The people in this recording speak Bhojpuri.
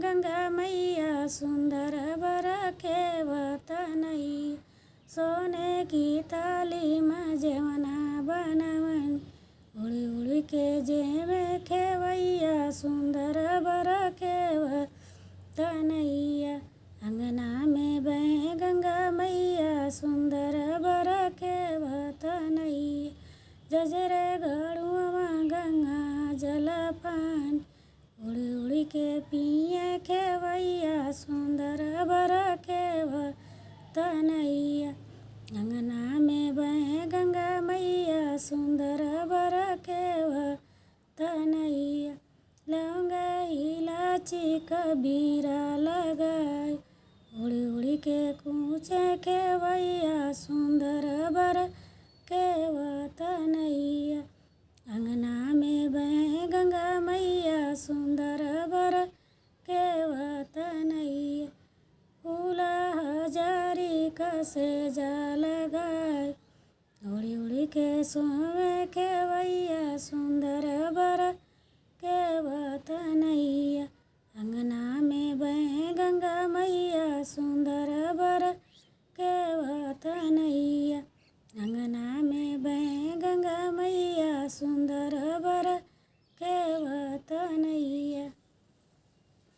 गंगा मैया सुंदर बर के वतनई। सोने की थाली में जेवना बनवन, उड़ी उड़ी के जेवे खेवैया सुंदर बर के वतनैया। अंगना में बहे गंगा मैया सुंदर बर के वतनैया। जजरे घड़ुआ गंगा जलपान, उड़ी उड़ी के पिए खेवैया सुंदर बर के वतनैया। अंगना में बहे गंगा मैया सुंदर बर के वतनैया। लौंग इलायची कबीरा लगाए, उड़ी उड़ी के कूचे खेवैया सुंदर बर के वतनैया। अंगना में बहे गंगा मैया सुंदर बर के वतनैया। फूल हजारी कसे जा लगाए, उड़ी उड़ी के सोवे खेवैया सुंदर बर के वतनैया।